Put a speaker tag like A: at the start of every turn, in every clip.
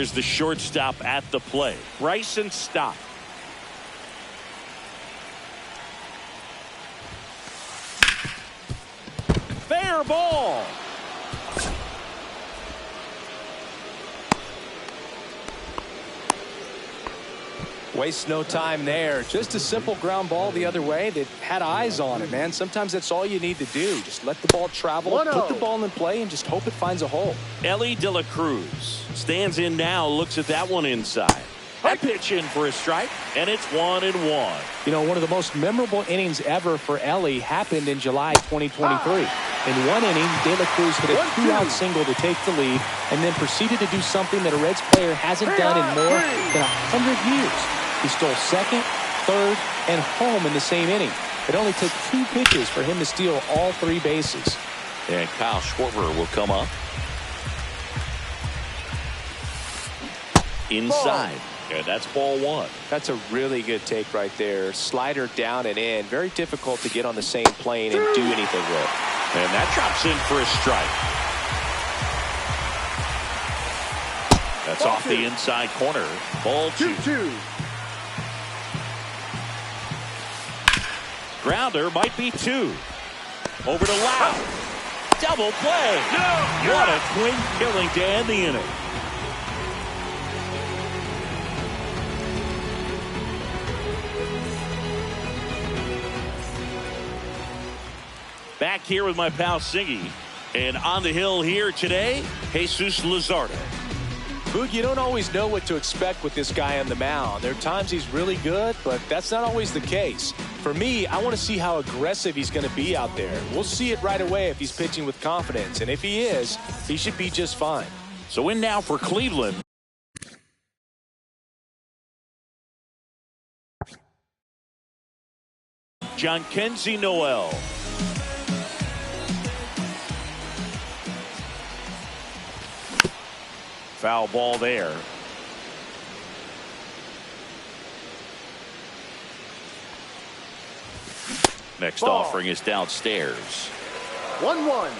A: There's the shortstop at the plate. Bryson Stott. Fair ball.
B: Waste no time there. Just a simple ground ball the other way that had eyes on it, man. Sometimes that's all you need to do. Just let the ball travel, put the ball in play, and just hope it finds a hole.
A: Ellie De La Cruz stands in now, looks at that one inside. That pitch in for a strike, and it's 1-1.
B: You know, one of the most memorable innings ever for Ellie happened in July 2023. In one inning, De La Cruz hit a two-out single to take the lead, and then proceeded to do something that a Reds player hasn't done in more than 100 years. He stole second, third, and home in the same inning. It only took 2 pitches for him to steal all 3 bases.
A: And Kyle Schwarber will come up. Inside. And that's ball 1.
B: That's a really good take right there. Slider down and in. Very difficult to get on the same plane and do anything with.
A: And that drops in for a strike. That's off the inside corner. Ball 2. Grounder might be 2. Over to Lau. Double play. What a twin killing to end the inning. Back here with my pal Singy. And on the hill here today, Jesus Luzardo.
B: Boog, you don't always know what to expect with this guy on the mound. There are times he's really good, but that's not always the case. For me, I want to see how aggressive he's going to be out there. We'll see it right away if he's pitching with confidence. And if he is, he should be just fine.
A: So in now for Cleveland. Jhonkensy Noel. Foul ball there. Next offering is downstairs.
C: 1-1.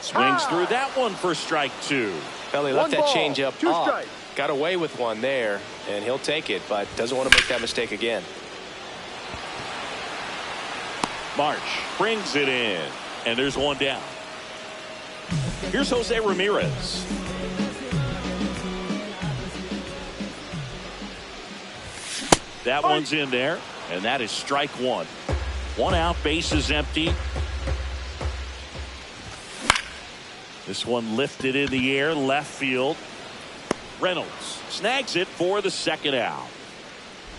A: Swings through that one for strike 2.
B: Ellie left that change up. Got away with one there, and he'll take it, but doesn't want to make that mistake again.
A: March brings it in. And there's one down. Here's Jose Ramirez. That one's in there, and that is strike 1. 1 out, bases empty. This one lifted in the air, left field. Reynolds snags it for the 2nd out.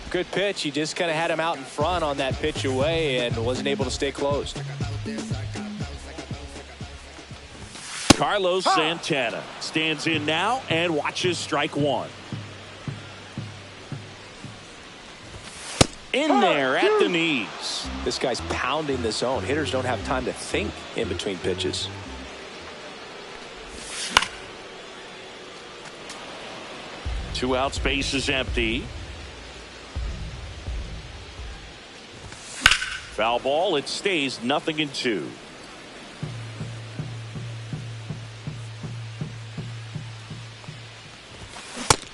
B: Good pitch. He just kind of had him out in front on that pitch away and wasn't able to stay closed.
A: Carlos Santana stands in now and watches strike 1. In there at the knees.
B: This guy's pounding the zone. Hitters don't have time to think in between pitches.
A: Two outs, bases empty. Foul ball. It stays 0-2.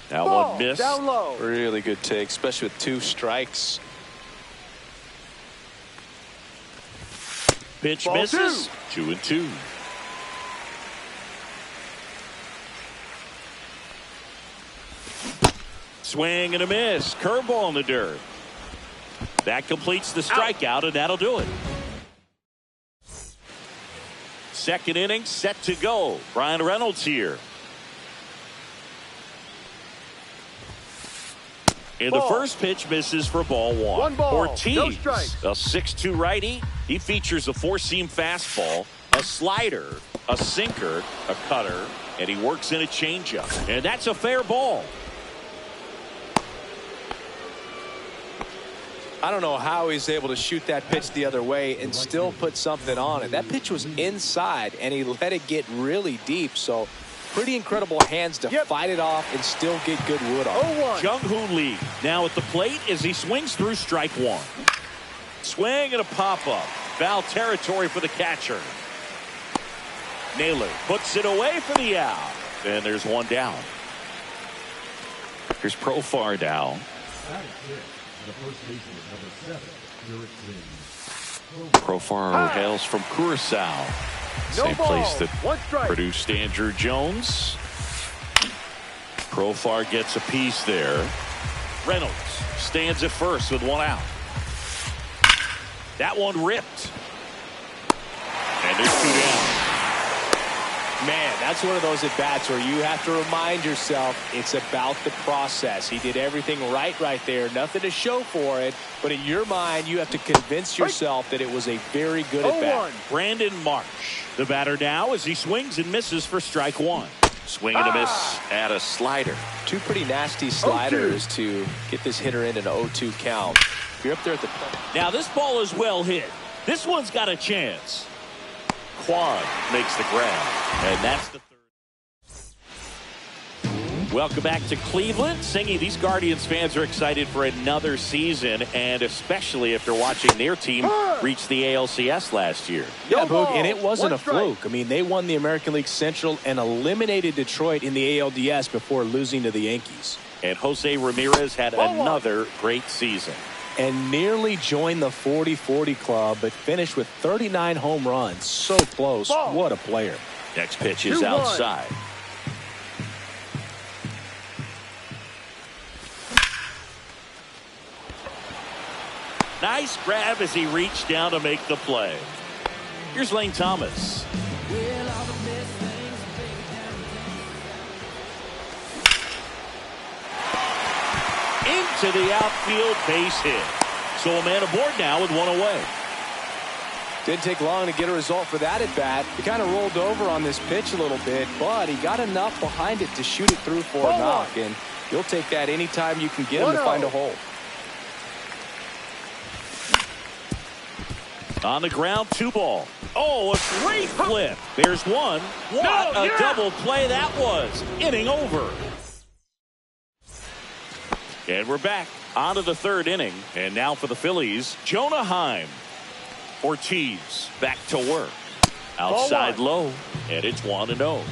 A: That one missed.
C: Down low.
B: Really good take, especially with 2 strikes.
A: Pitch misses. 2-2. Swing and a miss. Curveball in the dirt. That completes the strikeout, and that'll do it. 2nd inning set to go. Brian Reynolds here. And the first pitch misses for ball 1.
C: 1 ball,
A: Ortiz,
C: no strikes.
A: a 6'2" righty. He features a 4-seam fastball, a slider, a sinker, a cutter, and he works in a changeup. And that's a fair ball.
B: I don't know how he's able to shoot that pitch the other way and still put something on it. That pitch was inside, and he let it get really deep. So pretty incredible hands to fight it off and still get good wood on it.
A: Jung-Hoo Lee now at the plate as he swings through strike 1. Swing and a pop-up. Foul territory for the catcher. Naylor puts it away for the out. And there's one down. Here's Profar now. Profar hails from Curacao. Same place that produced Andrew Jones. Profar gets a piece there. Reynolds stands at first with one out. That one ripped. And there's two down.
B: Man, that's one of those at-bats where you have to remind yourself it's about the process. He did everything right there. Nothing to show for it. But in your mind, you have to convince yourself that it was a very good at-bat.
A: Brandon Marsh, the batter now as he swings and misses for strike one. Swing and a miss at a slider.
B: Two pretty nasty sliders to get this hitter in an 0-2 count. You're up there at the plate.
A: Now this ball is well hit. This one's got a chance. Quad makes the grab, and that's the third. Welcome back to Cleveland. Singy, these Guardians fans are excited for another season, and especially after watching their team reach the ALCS last year.
B: Yeah, Boog, and it wasn't a fluke. I mean, they won the American League Central and eliminated Detroit in the ALDS before losing to the Yankees.
A: And Jose Ramirez had another great season.
B: And nearly joined the 40-40 club, but finished with 39 home runs. So close. What a player.
A: Next pitch is outside. Nice grab as he reached down to make the play. Here's Lane Thomas. Into the outfield, base hit. So a man aboard now with one away.
B: Didn't take long to get a result for that at bat. He kind of rolled over on this pitch a little bit, but he got enough behind it to shoot it through for a knock. And you'll take that anytime you can get him to find a hole.
A: On the ground, 2-ball. Oh, a great flip. There's one. What a double play that was. Inning over. And we're back on to the third inning. And now for the Phillies, Jonah Heim. Ortiz back to work. Outside low. And it's 1-0.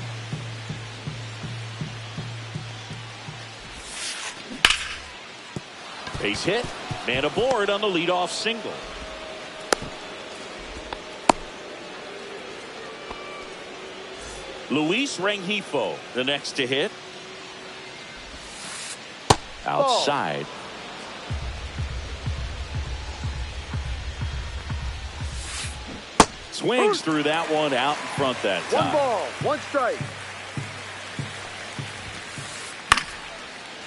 A: Base hit. Man aboard on the leadoff single. Luis Rengifo, the next to hit. Outside. Swings through that one out in front that time.
C: 1 ball, 1 strike.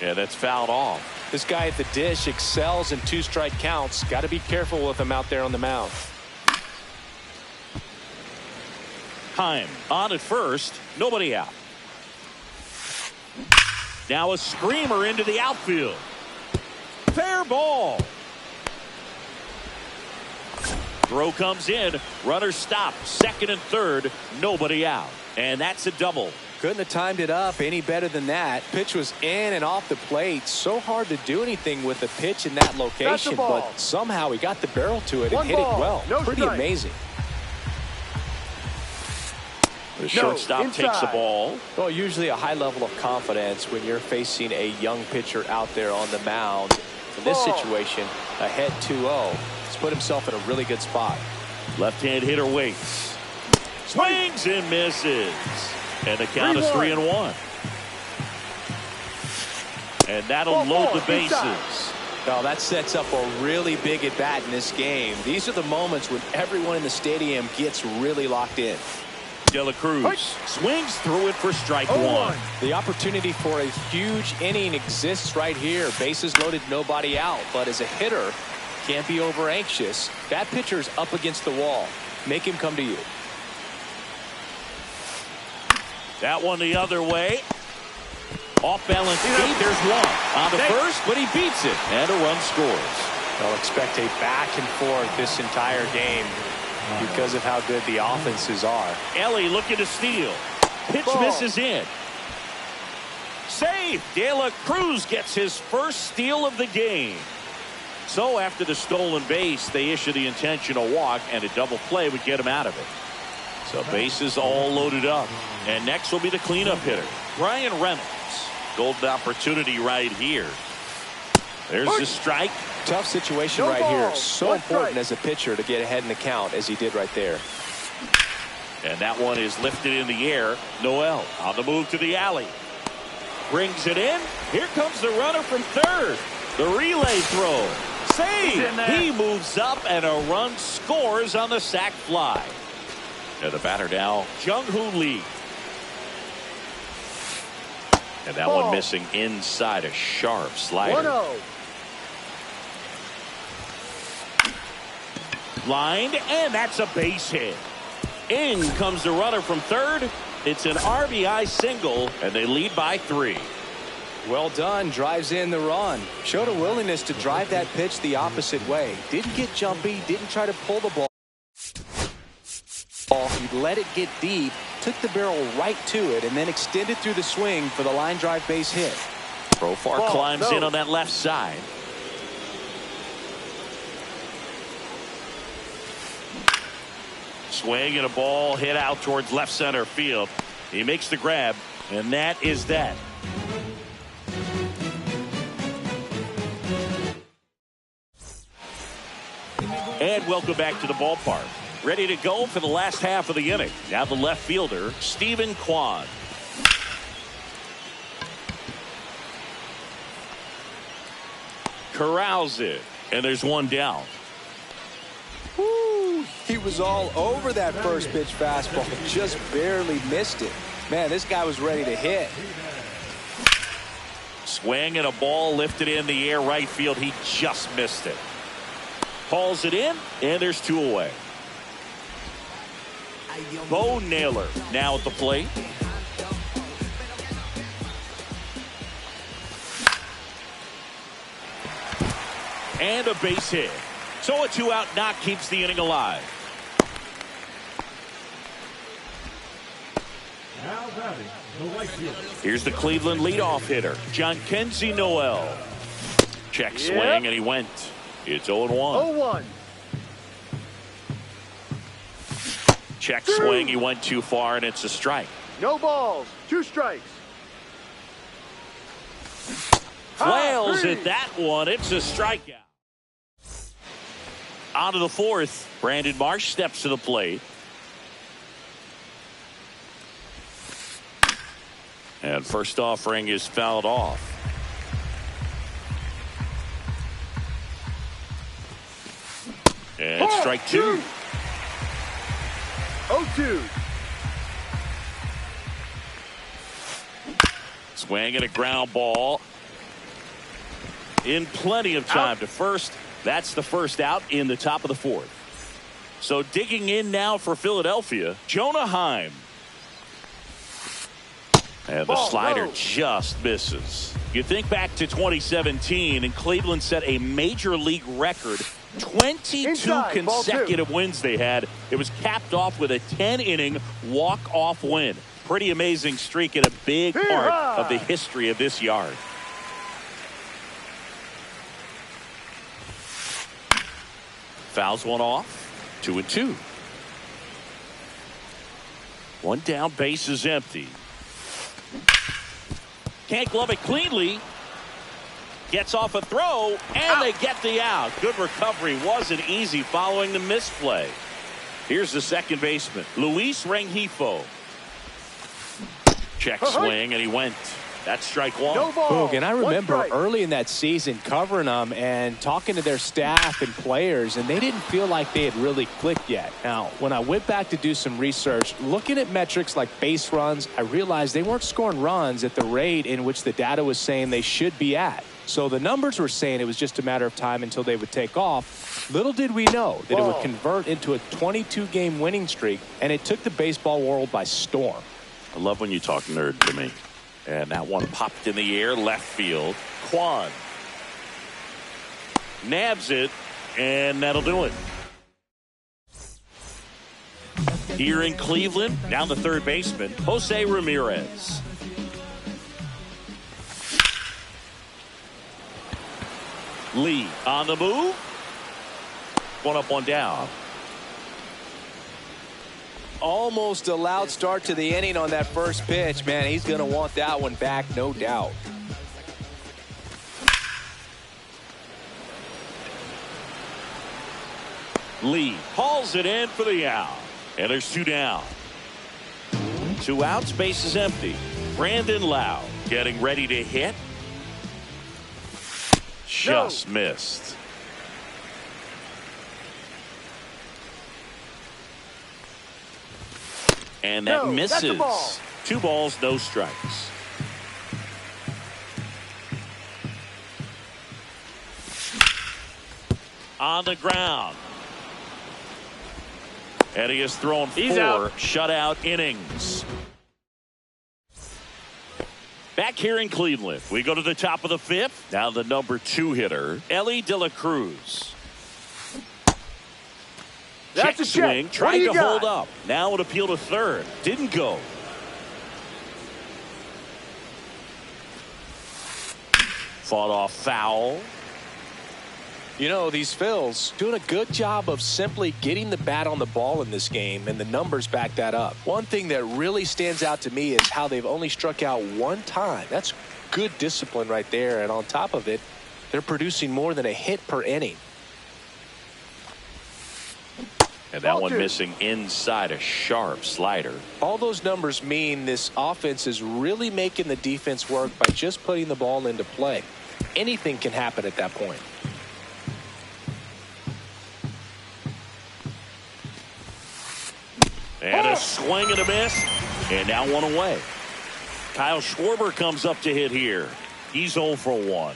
A: Yeah, that's fouled off.
B: This guy at the dish excels in 2-strike counts. Got to be careful with him out there on the mound.
A: Heim on at first, nobody out. Now a screamer into the outfield. Fair ball. Throw comes in, runner stopped, second and third, nobody out. And that's a double.
B: Couldn't have timed it up any better than that. Pitch was in and off the plate. So hard to do anything with a pitch in that location, but somehow he got the barrel to it and hit it well. Pretty amazing.
A: The shortstop takes the ball.
B: Well, usually a high level of confidence when you're facing a young pitcher out there on the mound. In this situation, ahead 2-0. He's put himself in a really good spot.
A: Left-hand hitter waits. Swings and misses. And the count is 3-1. And that'll load the bases.
B: Now that sets up a really big at bat in this game. These are the moments when everyone in the stadium gets really locked in.
A: De La Cruz swings through it for strike one.
B: The opportunity for a huge inning exists right here. Bases loaded, nobody out. But as a hitter, can't be over anxious. That pitcher's up against the wall. Make him come to you.
A: That one the other way. Off balance feet. There's one on the first, but he beats it, and a run scores.
B: They'll expect a back and forth this entire game because of how good the offenses are.
A: Ellie looking to steal. Pitch misses in. Save. De La Cruz gets his first steal of the game. So after the stolen base, they issue the intentional walk, and a double play would get him out of it. So bases all loaded up. And next will be the cleanup hitter, Brian Reynolds. Golden opportunity right here. There's the strike.
B: Tough situation right here. So important as a pitcher to get ahead in the count as he did right there.
A: And that one is lifted in the air. Noel on the move to the alley. Brings it in. Here comes the runner from third. The relay throw. Save. He moves up and a run scores on the sac fly. And the batter now, Jung-Hoo Lee. And that one missing inside, a sharp slider.
C: 1-0.
A: Lined, and that's a base hit. In comes the runner from third. It's an RBI single, and they lead by 3.
B: Well done. Drives in the run. Showed a willingness to drive that pitch the opposite way. Didn't get jumpy. Didn't try to pull the ball. He let it get deep. Took the barrel right to it and then extended through the swing for the line drive base hit.
A: Profar climbs in on that left side. Swing and a ball hit out towards left center field. He makes the grab, and that is that. And welcome back to the ballpark. Ready to go for the last half of the inning. Now the left fielder, Stephen Kwan. Corrals it, and there's one down.
B: Woo! He was all over that first pitch fastball. Just barely missed it. Man, this guy was ready to hit.
A: Swing and a ball lifted in the air right field. He just missed it. Hauls it in, and there's 2 away. Bo Naylor now at the plate. And a base hit. So a 2-out knock keeps the inning alive.
C: Now batting the right fielder.
A: Here's the Cleveland leadoff hitter, Jhonkensy Noel. Check swing, and he went. It's 0-1.
C: 0-1.
A: Check swing, he went too far, and it's a strike.
C: No balls. 2 strikes.
A: Flails at that one. It's a strikeout. On to the 4th. Brandon Marsh steps to the plate. And first offering is fouled off. And strike 2.
C: 0-2.
A: Swing and a ground ball. In plenty of time to first. That's the first out in the top of the 4th. So digging in now for Philadelphia, Jonah Heim. And the slider just misses. You think back to 2017, and Cleveland set a major league record. 22 consecutive wins they had. It was capped off with a 10-inning walk-off win. Pretty amazing streak and a big part of the history of this yard. Fouls one off. 2-2. One down, base is empty. Can't glove it cleanly. Gets off a throw, and they get the out. Good recovery. Wasn't easy following the misplay. Here's the second baseman, Luis Rengifo. Check swing, and he went. That's strike 1.
C: No ball.
B: And I remember early in that season covering them and talking to their staff and players, and they didn't feel like they had really clicked yet. Now, when I went back to do some research, looking at metrics like base runs, I realized they weren't scoring runs at the rate in which the data was saying they should be at. So the numbers were saying it was just a matter of time until they would take off. Little did we know that it would convert into a 22-game winning streak, and it took the baseball world by storm.
A: I love when you talk nerd to me. And that one popped in the air, left field. Kwan nabs it, and that'll do it. Here in Cleveland, now the third baseman, Jose Ramirez. Lee on the move. One up, one down.
B: almost a loud start to the inning on that first pitch. Man, he's going to want that one back, no doubt.
A: Lee hauls it in for the out. And there's 2 down. 2 outs, base is empty. Brandon Lau getting ready to hit. Just missed. And that misses. 2 balls, no strikes. On the ground. And he has thrown 4 shutout innings. Back here in Cleveland, we go to the top of the 5th. Now the number 2 hitter, Elly De La Cruz.
C: That's
A: check swing, trying to hold up. Now an appeal to third. Didn't go. Fought off foul.
B: You know, these Phils doing a good job of simply getting the bat on the ball in this game, and the numbers back that up. One thing that really stands out to me is how they've only struck out 1 time. That's good discipline right there, and on top of it, they're producing more than a hit per inning.
A: And that one missing inside, a sharp slider.
B: All those numbers mean this offense is really making the defense work by just putting the ball into play. Anything can happen at that point.
A: And a swing and a miss. And now 1 away. Kyle Schwarber comes up to hit here. He's 0 for 1.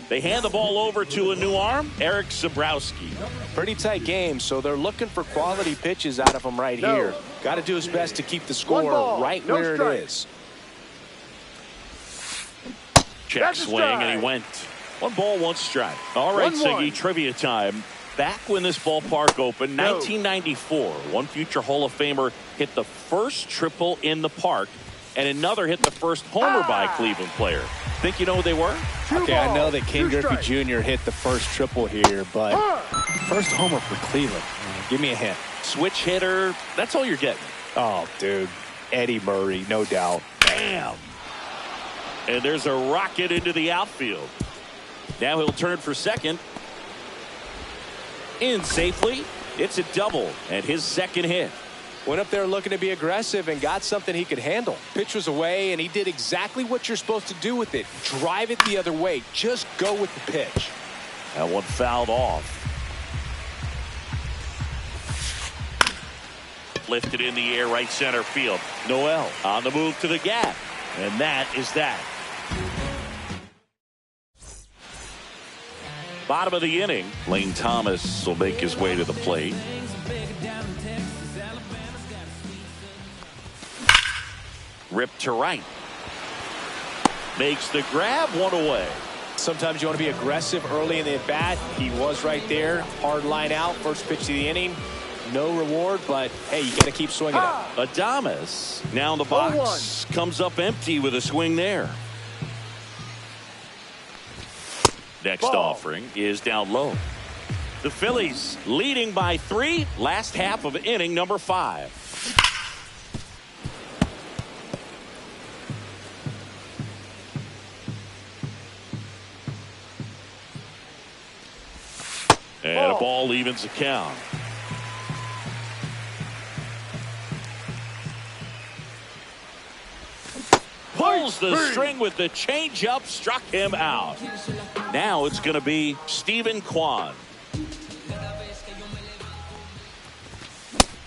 A: They hand the ball over to a new arm, Eric Sabrowski.
B: Pretty tight game, so they're looking for quality pitches out of him right here. Got to do his best to keep the score right where it is.
A: Check swing, and he went. 1 ball, 1 strike. All right, Siggy, trivia time. Back when this ballpark opened, 1994, one future Hall of Famer hit the first triple in the park, and another hit the first homer by a Cleveland player. Think you know who they were?
B: Okay, I know that Ken Griffey Jr. hit the first triple here, but first homer for Cleveland. Give me a hint.
A: Switch hitter, that's all you're getting.
B: Oh, dude. Eddie Murray, no doubt.
A: Bam! And there's a rocket into the outfield. Now he'll turn for second. In safely. It's a double and his second hit.
B: Went up there looking to be aggressive and got something he could handle. Pitch was away, and he did exactly what you're supposed to do with it. Drive it the other way. Just go with the pitch.
A: That one fouled off. Lifted in the air, right center field. Noel on the move to the gap. And that is that. Bottom of the inning. Lane Thomas will make his way to the plate. Ripped to right. Makes the grab, 1 away.
B: Sometimes you want to be aggressive early in the at-bat. He was right there. Hard line out. First pitch of the inning. No reward, but, hey, you got to keep swinging it.
A: Adames now in the box. Comes up empty with a swing there. Next offering is down low. The Phillies leading by 3. Last half of inning number 5. And a ball evens the count. Pulls the string with the changeup, struck him out. Now it's going to be Stephen Kwan.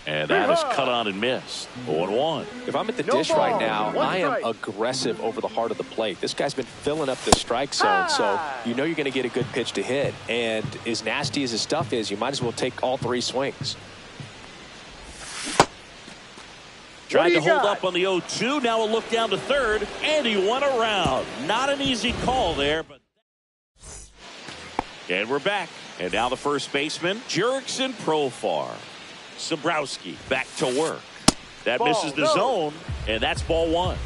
A: And that is cut on and missed. 0-1.
B: If I'm at the dish right now, I am aggressive over the heart of the plate. This guy's been filling up the strike zone, so you know you're going to get a good pitch to hit. And as nasty as his stuff is, you might as well take all 3 swings.
A: Tried to hold up on the 0-2. Now a look down to third, and he went around. Not an easy call there, but. And we're back. And now the first baseman, Jurickson Profar. Sabrowski back to work. That misses the zone, and that's ball 1.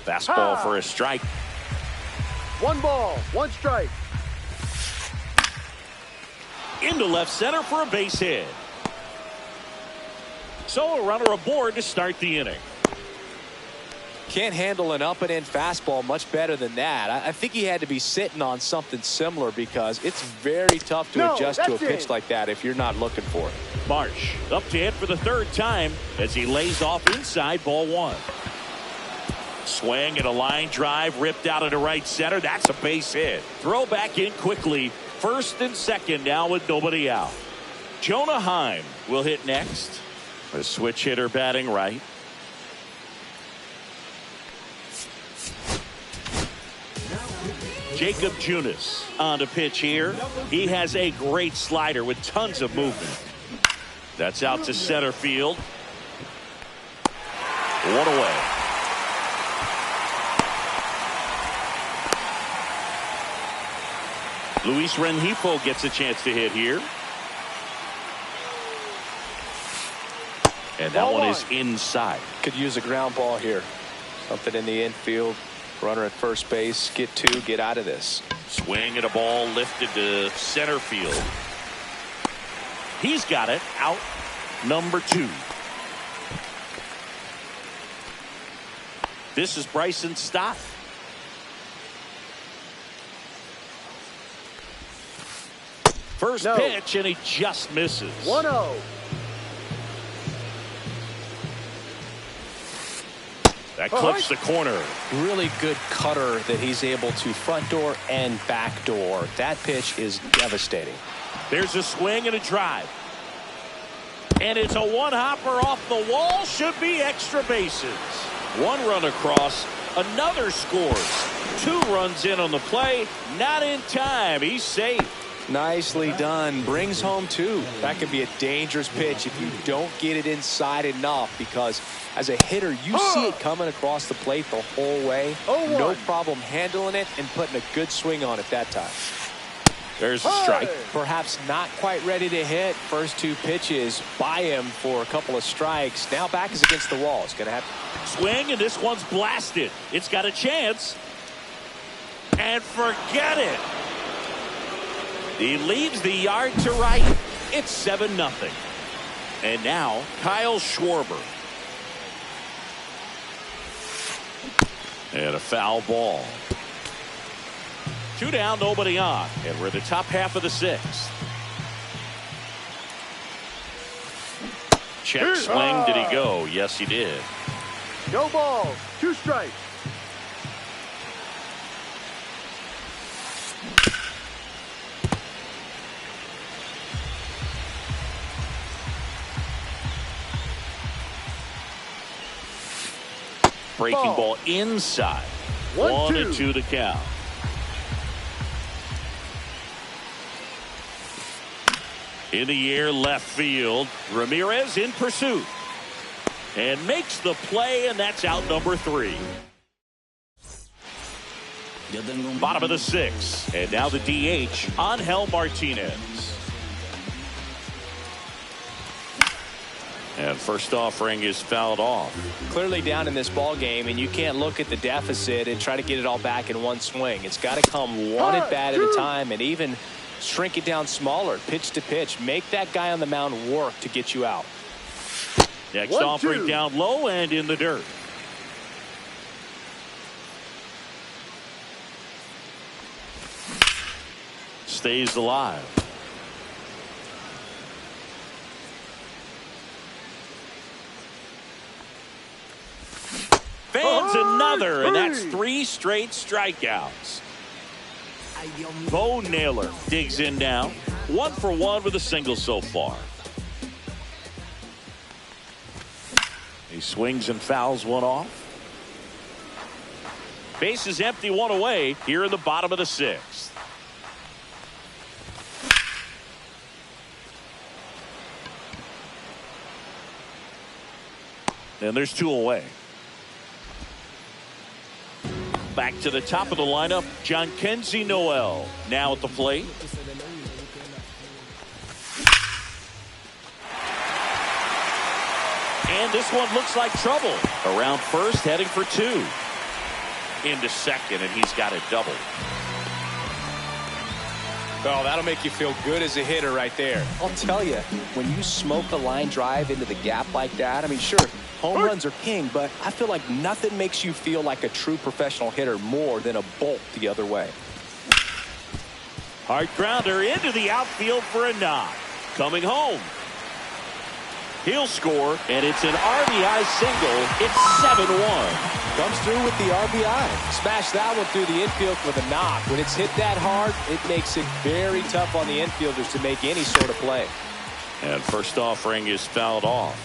A: Fastball for a strike.
C: 1 ball, 1 strike.
A: to left center for a base hit. So a runner aboard to start the inning.
B: Can't handle an up and in fastball much better than that. I think he had to be sitting on something similar because it's very tough to adjust to a pitch like that if you're not looking for it.
A: Marsh up to hit for the third time as he lays off inside, ball one. Swing and a line drive ripped out into right center. That's a base hit. Throw back in quickly. First and second now with nobody out. Jonah Heim will hit next. A switch hitter batting right. Jacob Junis on to pitch here. He has a great slider with tons of movement. That's out to center field. One away. Luis Rengifo gets a chance to hit here. And that one is inside.
B: Could use a ground ball here. Something in the infield. Runner at first base. Get two. Get out of this.
A: Swing and a ball lifted to center field. He's got it. Out number 2. This is Bryson Stott. First pitch, and he just misses.
C: 1-0.
A: That clips the corner.
B: Really good cutter that he's able to front door and back door. That pitch is devastating.
A: There's a swing and a drive. And it's a one-hopper off the wall. Should be extra bases. One run across. Another scores. 2 runs in on the play. Not in time. He's safe.
B: Nicely done. Brings home 2. That could be a dangerous pitch if you don't get it inside enough, because as a hitter you see it coming across the plate the whole way. No problem handling it and putting a good swing on it that time.
A: There's a strike.
B: Perhaps not quite ready to hit. First 2 pitches by him for a couple of strikes. Now back is against the wall. It's going to have to
A: swing, and this one's blasted. It's got a chance. And forget it. He leads the yard to right. It's 7-0. And now Kyle Schwarber. And a foul ball. 2 down, nobody on. And we're in the top half of the 6th. Check swing. Did he go? Yes, he did.
C: No balls. 2 strikes.
A: Breaking ball inside. 1-2 the count. In the air, left field. Ramirez in pursuit. And makes the play, and that's out number 3. Bottom of the 6th. And now the DH, Angel Martinez. And first offering is fouled off.
B: Clearly down in this ball game, and you can't look at the deficit and try to get it all back in one swing. It's got to come one at bat at a time, and even shrink it down smaller, pitch to pitch. Make that guy on the mound work to get you out.
A: Next offering down low and in the dirt. Stays alive. Fans another, and that's 3 straight strikeouts. Bo Naylor digs in now. 1 for 1 with a single so far. He swings and fouls one off. Base is empty, 1 away here in the bottom of the 6th. And there's 2 away. Back to the top of the lineup, Jhonkensy Noel now at the plate. And this one looks like trouble. Around first, heading for 2. Into second, and he's got it doubled.
B: Oh, that'll make you feel good as a hitter right there. I'll tell you, when you smoke a line drive into the gap like that, I mean, sure, home runs are king, but I feel like nothing makes you feel like a true professional hitter more than a bolt the other way.
A: Hard grounder into the outfield for a knock. Coming home. He'll score, and it's an RBI single. It's 7-1.
B: Comes through with the RBI. Smash that one through the infield with a knock. When it's hit that hard, it makes it very tough on the infielders to make any sort of play.
A: And first offering is fouled off.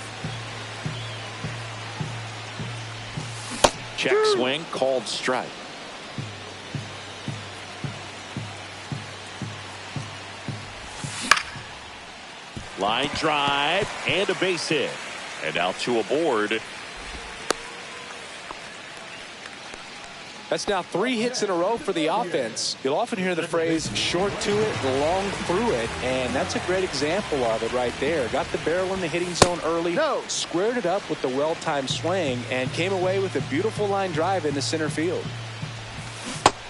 A: Check swing, called strike. Line drive and a base hit. And now two aboard.
B: That's now 3 hits in a row for the offense. You'll often hear the phrase short to it, long through it, and that's a great example of it right there. Got the barrel in the hitting zone early, squared it up with the well-timed swing, and came away with a beautiful line drive into center field.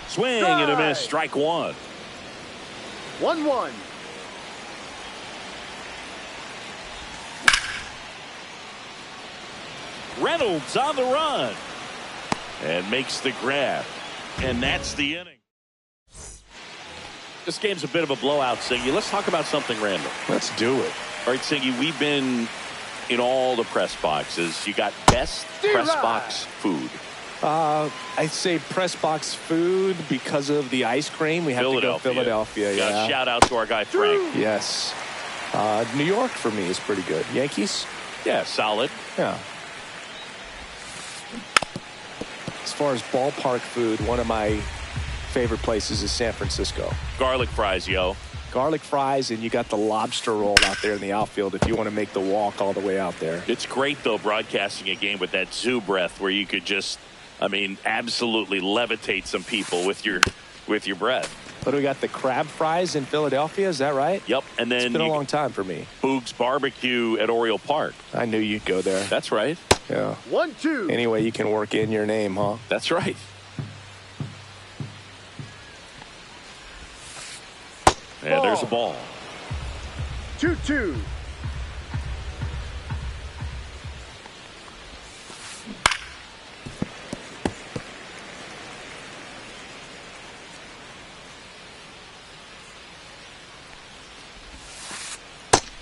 A: Swing and a miss, strike one.
C: 1-1.
A: Reynolds on the run. And makes the grab. And that's the inning. This game's a bit of a blowout, Singy. Let's talk about something random.
B: Let's do it.
A: All right, Singy, we've been in all the press boxes. You got best press box food.
B: I'd say press box food because of the ice cream. We have to go Philadelphia.
A: Yeah. Shout out to our guy, Frank.
B: Yes. New York for me is pretty good. Yankees?
A: Yeah, solid.
B: Yeah. As far as ballpark food, one of my favorite places is San Francisco.
A: Garlic fries, yo.
B: Garlic fries, and you got the lobster roll out there in the outfield if you want to make the walk all the way out there.
A: It's great, though, broadcasting a game with that zoo breath where you could just, I mean, absolutely levitate some people with your breath.
B: But we got the crab fries in Philadelphia, is that right?
A: Yep. And then
B: it's been a long time for me.
A: Boog's Barbecue at Oriole Park.
B: I knew you'd go there.
A: That's right.
B: Yeah.
C: 1-2.
B: Anyway, you can work in your name, huh?
A: That's right. And there's a ball.
C: 2-2.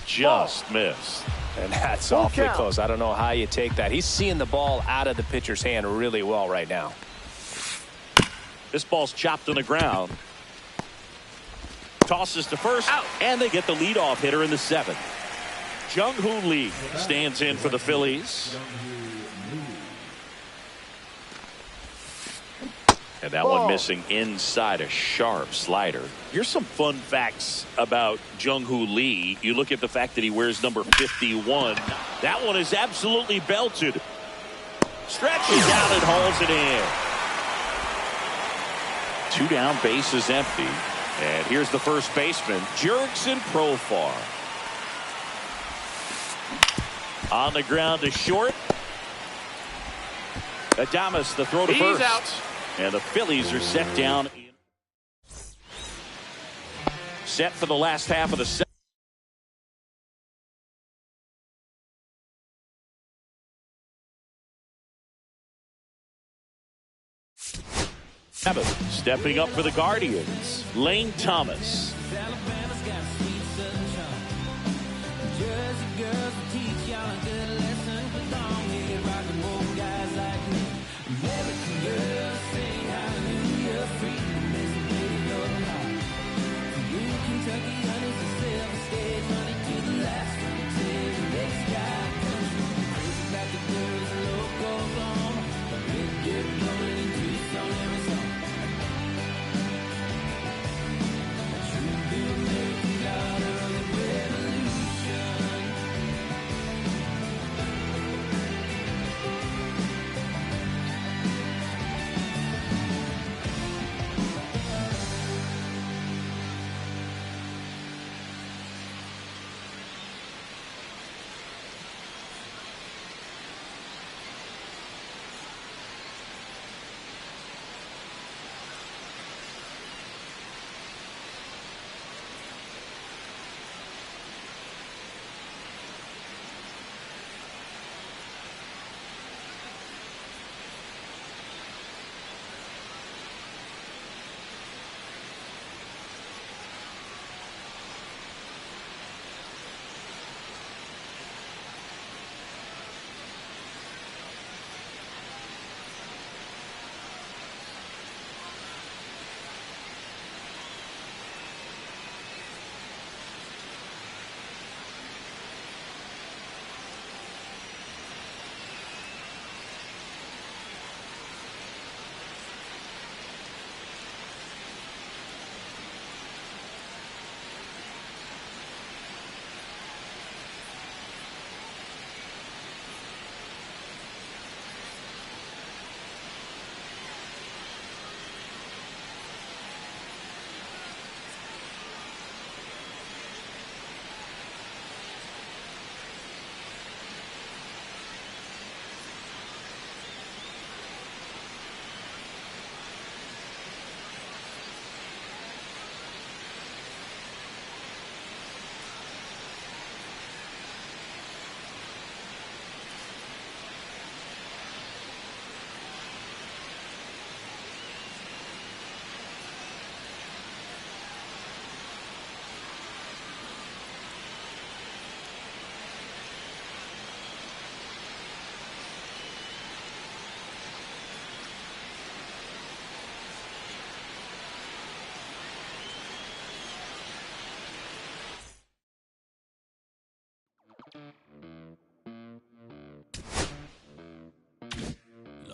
A: Just missed.
B: And that's awfully close. I don't know how you take that. He's seeing the ball out of the pitcher's hand really well right now.
A: This ball's chopped on the ground. Tosses to first. Out. And they get the leadoff hitter in the 7th. Jung-Hoo Lee stands in for the Phillies. And that one missing inside a sharp slider. Here's some fun facts about Jung-Hoo Lee. You look at the fact that he wears number 51. That one is absolutely belted. Stretches out and hauls it in. 2 down, bases empty. And here's the first baseman, Jurickson Profar. On the ground to short. Adames, the throw to first. He's out. And the Phillies are set down. Set for the last half of the 7th. Stepping up for the Guardians, Lane Thomas.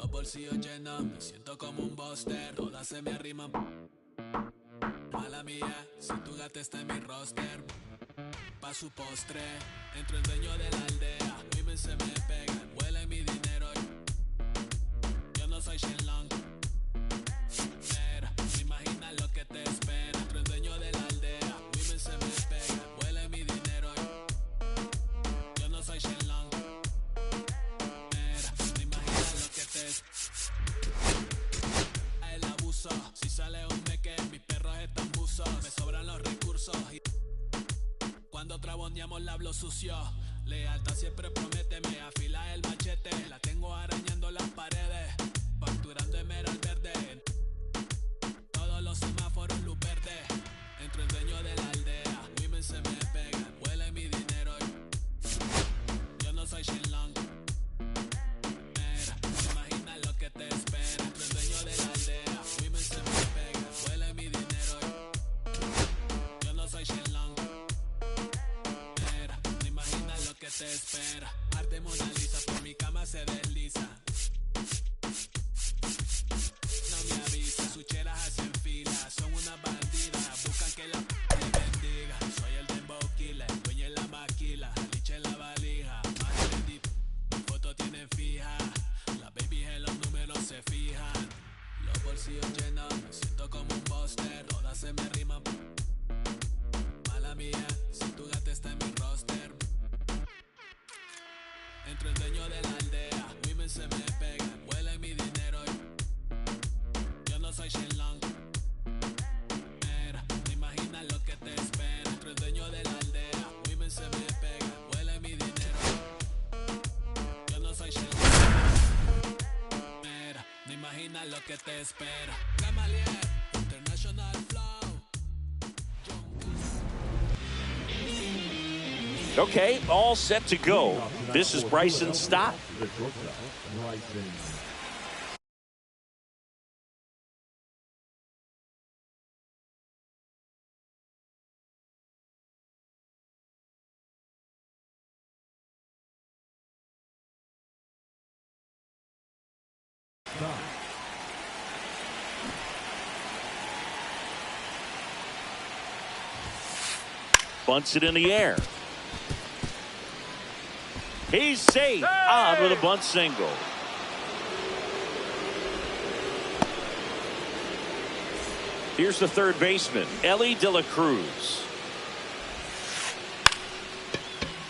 D: Los bolsillos llenos, me siento como un buster. Todas se me arriman. Mala mía, si tu gata está en mi roster. Pa' su postre, entro el dueño de la aldea. Women se me pegan, huele mi dinero. Yo no soy Shenlong. Mira, no imaginas lo que te espera. Entro el dueño de la aldea. Women se me pegan, huele mi dinero. Yo no soy Shenlong. Mira, no imaginas lo que te espera. El abuso, si sale un meque, mis perros están buzos. Me sobran los recursos y cuando traboneamos la hablo sucio. Lealtad siempre promete, me afila el machete. La tengo arañando las paredes, facturando emerald verde. Todos los semáforos luz verde. Entro el dueño de la aldea. Women se me pegan, huele mi dinero. Yo no soy Shenlong. Mira, no imaginas lo que te espera. Entro el dueño de la aldea. Women se me pegan, huele mi dinero. Yo no soy Shenlong. Que te espera. Arte Mona Lisa por mi cama se desliza. No me avisa, sus cheras hacen fila. Son una bandida, buscan que la bendiga. Soy el dembow killer, dueño en la maquila. Liche en la valija, más bendito. Mi foto tienen fija. Las babies en los números se fijan. Los bolsillos llenos, me siento como un buster. Todas se me riman. Mala mía, si tu gata está en mi roster. Entro el dueño de la aldea, women se me pegan, huele mi dinero. Yo no soy Shenlong. Mira, no imaginas lo que te espera. Entro el dueño de la aldea, women se me pegan, huele mi dinero. Yo no soy Shenlong. Mira, no imaginas lo que te espera. Camalier, International Flow.
A: Okay, all set to go. This is Bryson Stott. Bunts it in the air. He's safe. On with a bunt single. Here's the third baseman, Ellie De La Cruz.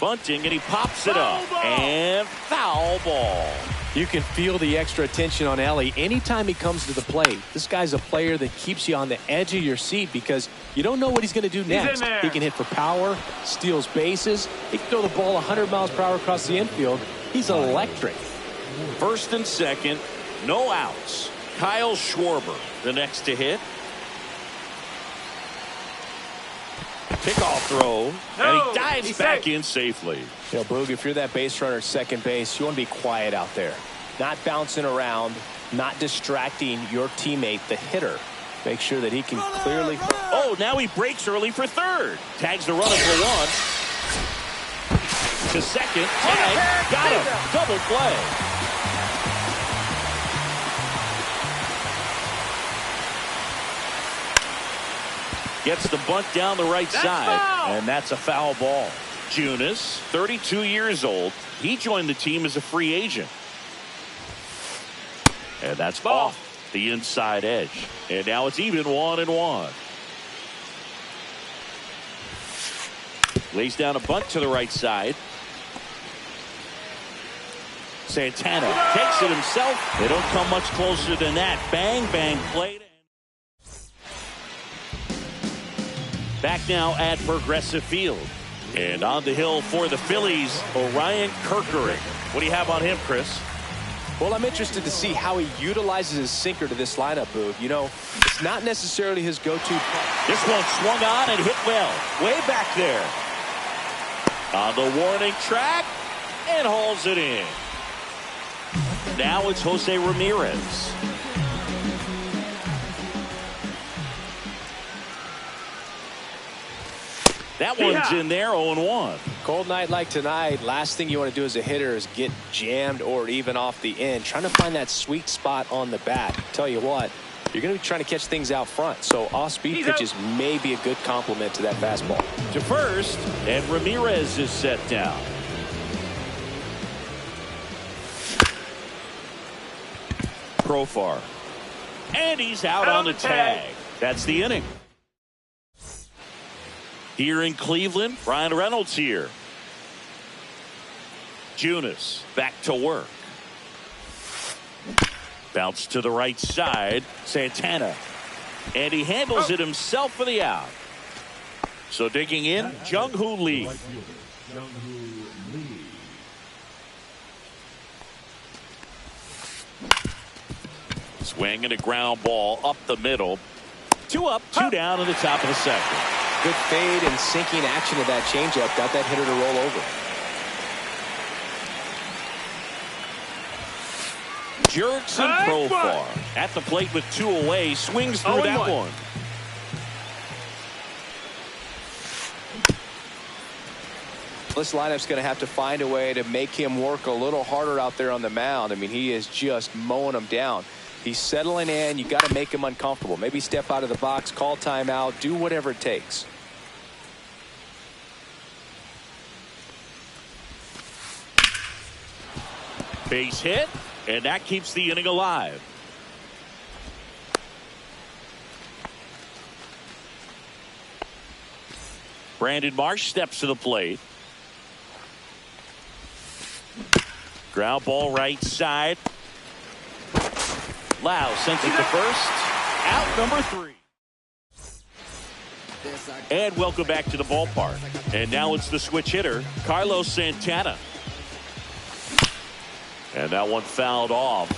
A: Bunting, and he pops it up. And foul ball.
B: You can feel the extra attention on Ellie anytime he comes to the plate. This guy's a player that keeps you on the edge of your seat because you don't know what he's going to do next. He can hit for power, steals bases. He can throw the ball 100 miles per hour across the infield. He's electric.
A: First and second, no outs. Kyle Schwarber, the next to hit. Pickoff throw, and he dives back in safely.
B: You know, Boog, if you're that base runner at second base, you want to be quiet out there. Not bouncing around, not distracting your teammate, the hitter. Make sure that he can clearly...
A: Oh, now he breaks early for third. Tags the runner for one. To second, tag, got him. Double play. Gets the bunt down the right side, and that's a foul ball. Junis, 32 years old. He joined the team as a free agent. And that's off the inside edge. And now it's even 1-1. Lays down a bunt to the right side. Santana takes it himself. They don't come much closer than that. Bang, bang, played. Back now at Progressive Field. And on the hill for the Phillies, Orion Kerkering. What do you have on him, Chris?
B: Well, I'm interested to see how he utilizes his sinker to this lineup, Boog. You know, it's not necessarily his go-to.
A: This one swung on and hit well. Way back there. On the warning track, and hauls it in. Now it's Jose Ramirez. That one's in there, 0-1.
B: Cold night like tonight, last thing you want to do as a hitter is get jammed or even off the end. Trying to find that sweet spot on the bat. Tell you what, you're going to be trying to catch things out front. So off-speed pitches may be a good complement to that fastball.
A: To first, and Ramirez is set down. Profar. And he's out on the tag. That's the inning. Here in Cleveland, Ryan Reynolds here. Junis back to work. Bounce to the right side. Santana. And he handles it himself for the out. So digging in, Jung-Hoo Lee. Swing and a ground ball up the middle. 2 up, 2 down in the top of the second.
B: Good fade and sinking action of that changeup. Got that hitter to roll over.
A: Jurickson Profar at the plate with 2 away. Swings through that one.
B: This lineup's going to have to find a way to make him work a little harder out there on the mound. I mean, he is just mowing them down. He's settling in. You got to make him uncomfortable. Maybe step out of the box, call timeout, do whatever it takes.
A: Base hit, and that keeps the inning alive. Brandon Marsh steps to the plate. Ground ball right side. Lau sends it to first. Out number 3. And welcome back to the ballpark. And now it's the switch hitter, Carlos Santana. And that one fouled off.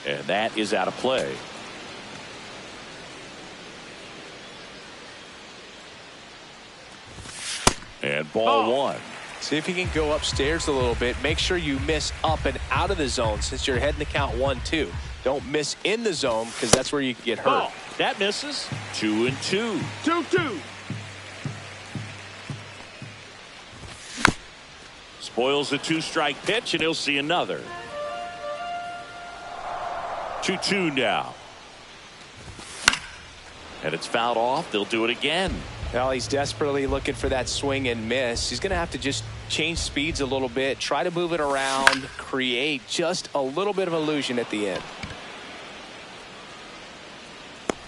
A: And that is out of play. And ball 1.
B: See if you can go upstairs a little bit. Make sure you miss up and out of the zone since you're heading to count 1-2. Don't miss in the zone because that's where you can get hurt.
A: That misses. 2-2.
C: 2-2.
A: Spoils the 2-strike pitch, and he'll see another. 2-2 now. And it's fouled off. They'll do it again.
B: Well, he's desperately looking for that swing and miss. He's going to have to just change speeds a little bit, try to move it around, create just a little bit of illusion at the end.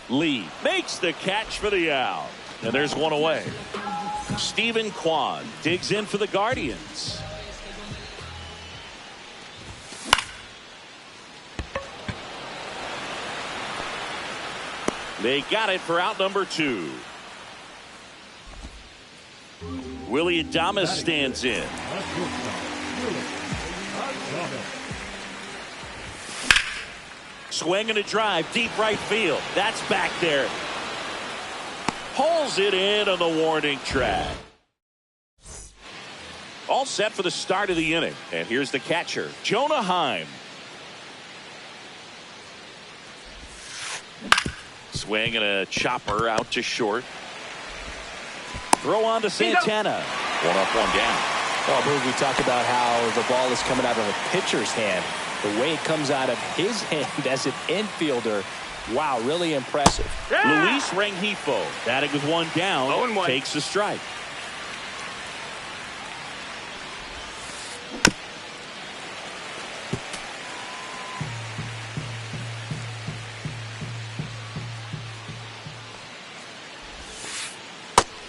A: Lee makes the catch for the out. And there's one away. Stephen Kwan digs in for the Guardians. They got it for out number 2. Willie Adames stands in. Swing and a drive, deep right field. That's back there. Pulls it in on the warning track. All set for the start of the inning. And here's the catcher, Jonah Heim. Swing and a chopper out to short. Throw on to Santana. 1 up, 1 down.
B: Well, Boog, we talked about how the ball is coming out of a pitcher's hand. The way it comes out of his hand as an infielder, wow, really impressive.
A: Luis Rengifo, batting with 1 down, takes a strike.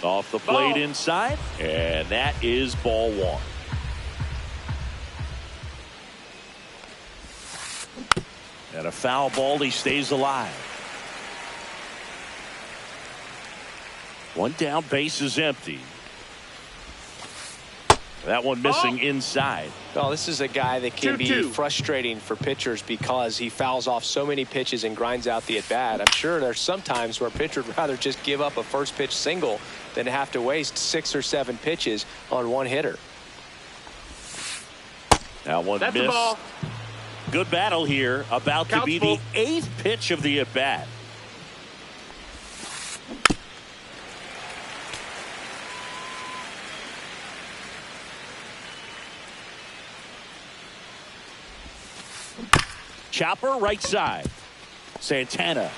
A: Off the plate inside, and that is ball 1. And a foul ball, he stays alive. 1 down, base is empty. That one missing inside.
B: Well, this is a guy that can be frustrating for pitchers because he fouls off so many pitches and grinds out the at-bat. I'm sure there's some times where a pitcher would rather just give up a first pitch single than have to waste 6 or 7 pitches on one hitter.
A: That one missed. Good battle here. About to be the 8th pitch of the at-bat. Chopper right side. Santana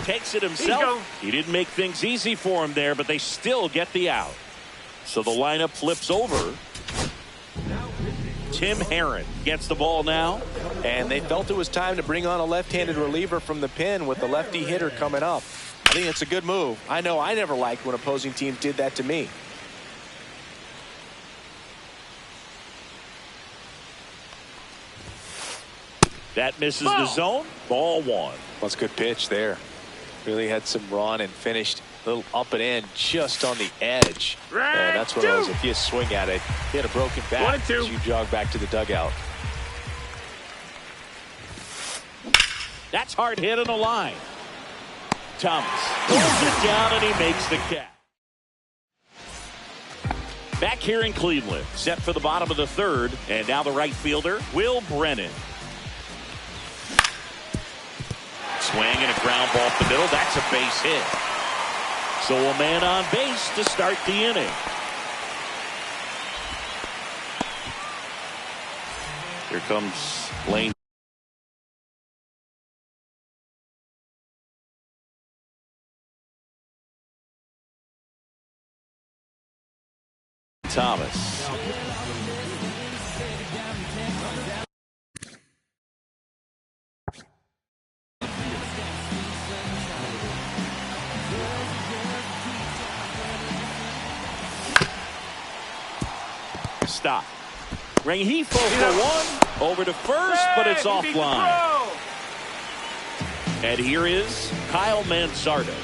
A: takes it himself. He didn't make things easy for him there, but they still get the out. So the lineup flips over. Tim Herron gets the ball now.
B: And they felt it was time to bring on a left-handed reliever from the pen with the lefty hitter coming up. I think it's a good move. I know I never liked when opposing teams did that to me.
A: That misses the zone. Ball 1.
B: That's a good pitch there. Really had some run and finished a little up and in just on the edge. And that's what it was. If you swing at it, you had a broken back as you jog back to the dugout.
A: That's hard hit on the line. Thomas pulls it down and he makes the catch. Back here in Cleveland, set for the bottom of the 3rd, and now the right fielder, Will Brennan. Swing and a ground ball up the middle. That's a base hit. So a man on base to start the inning. Here comes Lane. Thomas. Stop. Rengifo for 1. Over to first, but it's offline. And here is Kyle Mansardo.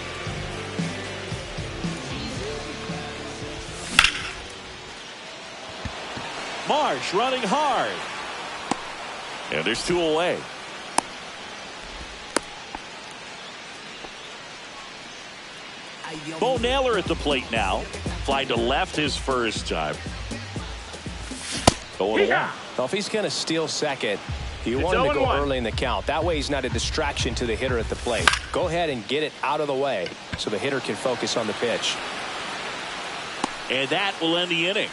A: Marsh running hard. And there's 2 away. Bo Naylor at the plate now. Fly to left his first time. Going 1.
B: Well, if he's going to steal second, you want him to go early in the count. That way he's not a distraction to the hitter at the plate. Go ahead and get it out of the way so the hitter can focus on the pitch.
A: And that will end the inning.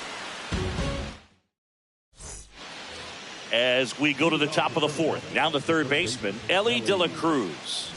A: As we go to the top of the 4th. Down the third baseman, Ellie De La Cruz.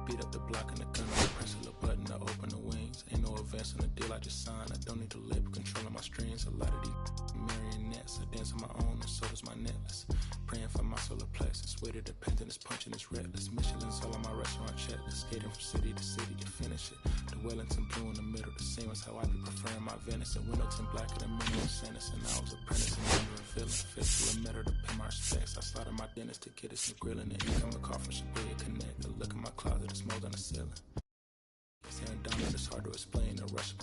D: Beat up the block in the gun, press a little button to open the wings. Ain't no advance on the deal I just signed. I don't need to labor controlling my strings. A lot of these marionettes, I dance on my own, and so does my necklace. Praying for my solar plexus. Way to dependent is punching, it's reckless. Michelin's all on my restaurant checklist. Skating from city to city to finish it. The Wellington blue in the middle, the same as how I be preferring my venison. Wellington black at a minimum sentence, and I was apprentice and never a villain. Fifth to a metal to pay my respects. I started my dentist to get us some grilling. And incoming call from Shibuya Connect. A look in my closet, it's more than a ceiling. It's down, it's hard to explain. The rush of